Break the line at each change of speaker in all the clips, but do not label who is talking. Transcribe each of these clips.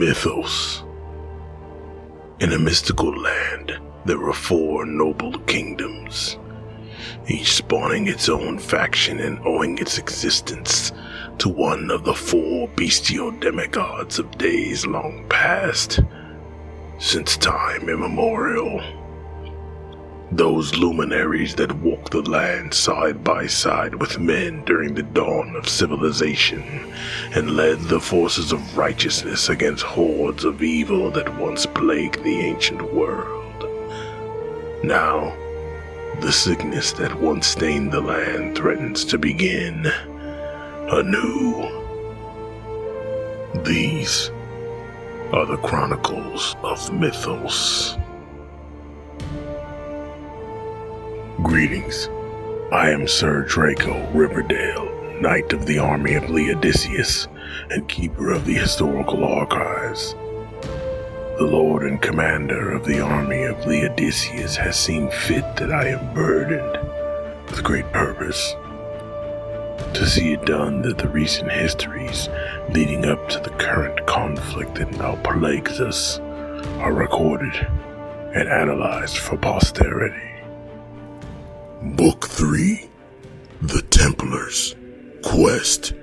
Mythos. In a mystical land, there are 4 noble kingdoms, each spawning its own faction and owing its existence to one of the 4 bestial demigods of days long past, since time immemorial. Those luminaries that walked the land side by side with men during the dawn of civilization and led the forces of righteousness against hordes of evil that once plagued the ancient world. Now, the sickness that once stained the land threatens to begin anew. These are the Chronicles of Mythoss. Greetings. I am Sir Draco Riverdale, Knight of the Army of Leodicius and Keeper of the Historical Archives. The Lord and Commander of the Army of Leodicius has seen fit that I am burdened with great purpose to see it done that the recent histories leading up to the current conflict that now plagues us are recorded and analyzed for posterity. Book 3, The Templars Quest.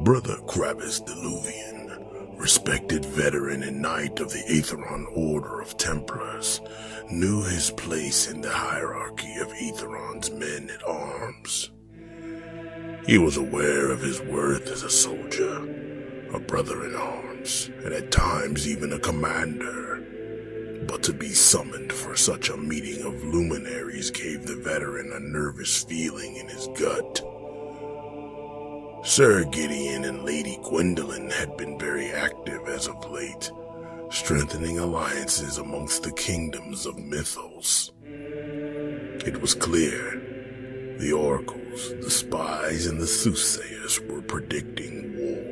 Brother Krabbis Diluvian, respected veteran and knight of the Eathyron Order of Templars, knew his place in the hierarchy of Eathyron's men at arms. He was aware of his worth as a soldier, a brother in arms, and at times even a commander. But to be summoned for such a meeting of luminaries gave the veteran a nervous feeling in his gut. Sir Gideon and Lady Gwendolyn had been very active as of late, strengthening alliances amongst the kingdoms of Mythos. It was clear the oracles, the spies, and the soothsayers were predicting war.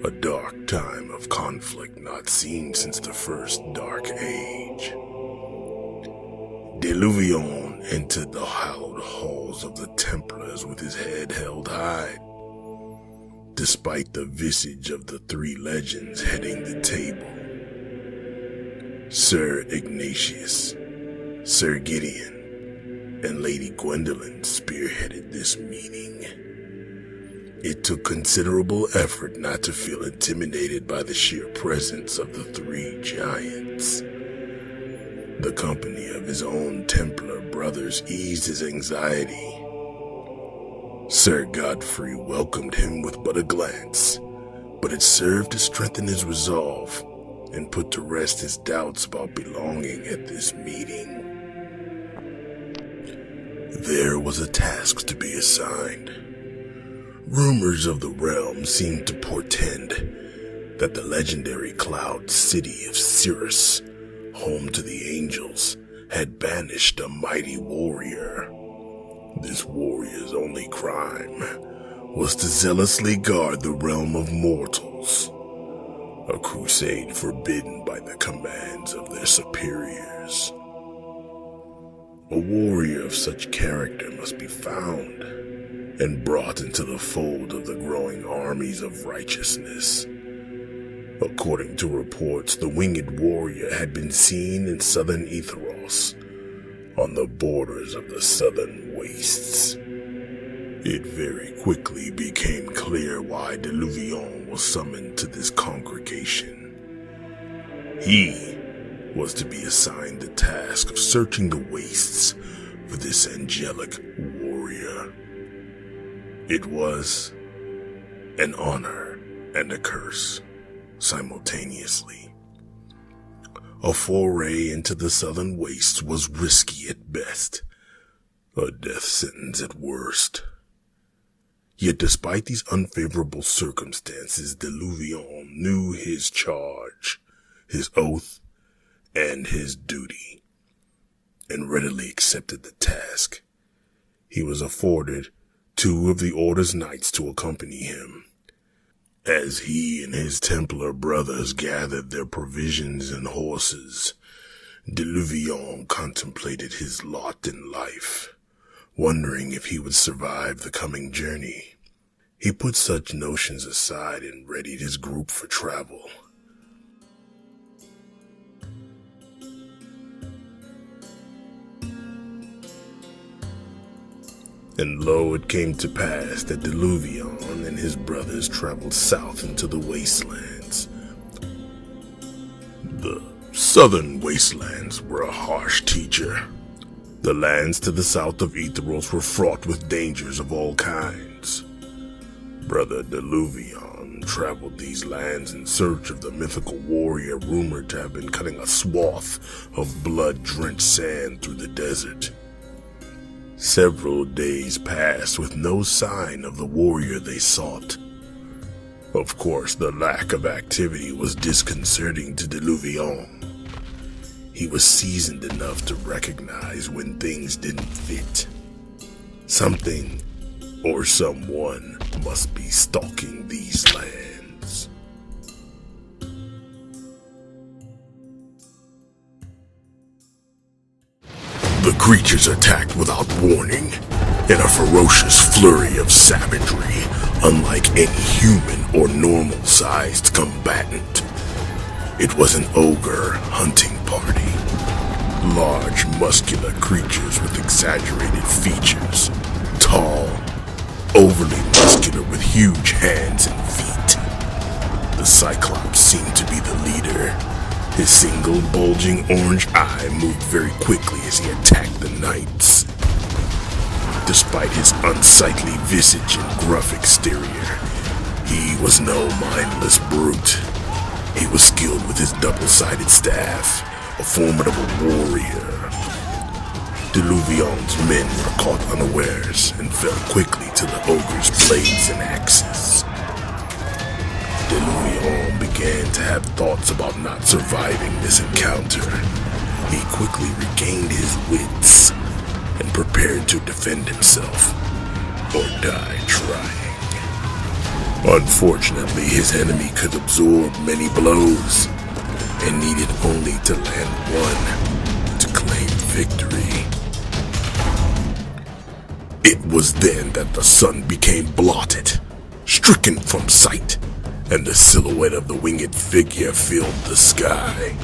A dark time of conflict not seen since the first Dark Age. Diluvion entered the hallowed halls of the Templars with his head held high. Despite the visage of the 3 legends heading the table, Sir Ignatius, Sir Gideon, and Lady Gwendolyn spearheaded this meeting. It took considerable effort not to feel intimidated by the sheer presence of the 3 giants. The company of his own Templar brothers eased his anxiety. Sir Godfrey welcomed him with but a glance, but it served to strengthen his resolve and put to rest his doubts about belonging at this meeting. There was a task to be assigned. Rumors of the realm seemed to portend that the legendary cloud city of Cirrus, home to the angels, had banished a mighty warrior. This warrior's only crime was to zealously guard the realm of mortals, a crusade forbidden by the commands of their superiors. A warrior of such character must be found and brought into the fold of the growing armies of righteousness. According to reports, the winged warrior had been seen in southern Eathyros, on the borders of the southern wastes. It very quickly became clear why Diluvion was summoned to this congregation. He was to be assigned the task of searching the wastes for this angelic warrior. It was an honor and a curse simultaneously. A foray into the southern wastes was risky at best, a death sentence at worst. Yet despite these unfavorable circumstances, Diluvion knew his charge, his oath, and his duty, and readily accepted the task. He was afforded 2 of the Order's knights to accompany him. As he and his Templar brothers gathered their provisions and horses, Diluvion contemplated his lot in life, wondering if he would survive the coming journey. He put such notions aside and readied his group for travel. And lo, it came to pass that Diluvion and his brothers traveled south into the Wastelands. The southern Wastelands were a harsh teacher. The lands to the south of Eatheros were fraught with dangers of all kinds. Brother Diluvion traveled these lands in search of the mythical warrior rumored to have been cutting a swath of blood-drenched sand through the desert. Several days passed with no sign of the warrior they sought. Of course, the lack of activity was disconcerting to Diluvion. He was seasoned enough to recognize when things didn't fit. Something or someone must be stalking these lands. The creatures attacked without warning, in a ferocious flurry of savagery, unlike any human or normal-sized combatant. It was an ogre hunting party. Large, muscular creatures with exaggerated features. Tall, overly muscular with huge hands and feet. The Cyclops seemed to be the leader. His single, bulging orange eye moved very quickly as he attacked the knights. Despite his unsightly visage and gruff exterior, he was no mindless brute. He was skilled with his double-sided staff, a formidable warrior. Diluvion's men were caught unawares and fell quickly to the ogre's blades and axes. Diluvion began to have thoughts about not surviving this encounter. He quickly regained his wits and prepared to defend himself or die trying. Unfortunately, his enemy could absorb many blows and needed only to land one to claim victory. It was then that the sun became blotted, stricken from sight, and the silhouette of the winged figure filled the sky.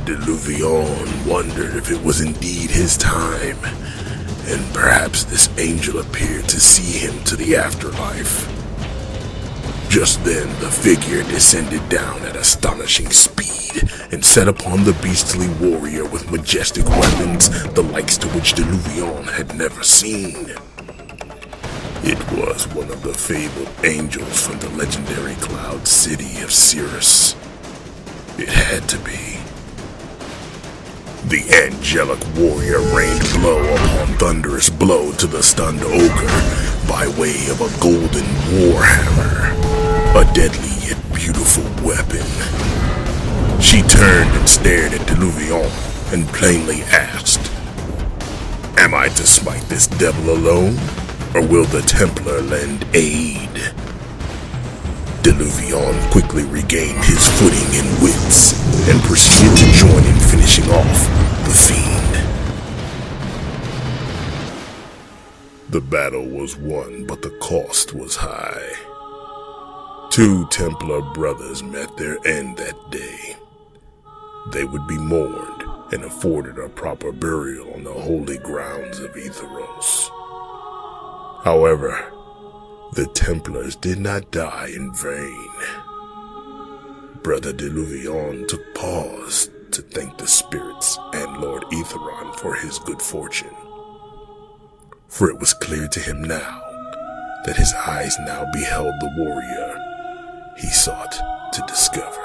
Diluvion wondered if it was indeed his time, and perhaps this angel appeared to see him to the afterlife. Just then, the figure descended down at astonishing speed and set upon the beastly warrior with majestic weapons, the likes to which Diluvion had never seen. It was one of the fabled angels from the legendary cloud city of Cirrus. It had to be. The angelic warrior rained blow upon thunderous blow to the stunned ogre by way of a golden warhammer, a deadly yet beautiful weapon. She turned and stared at Diluvion and plainly asked, "Am I to smite this devil alone, or will the Templar lend aid?" Diluvion quickly regained his footing and wits and proceeded to join in finishing off the fiend. The battle was won, but the cost was high. 2 Templar brothers met their end that day. They would be mourned and afforded a proper burial on the holy grounds of Eatheros. However, the Templars did not die in vain. Brother Diluvion took pause to thank the spirits and Lord Eathyron for his good fortune. For it was clear to him now that his eyes now beheld the warrior he sought to discover.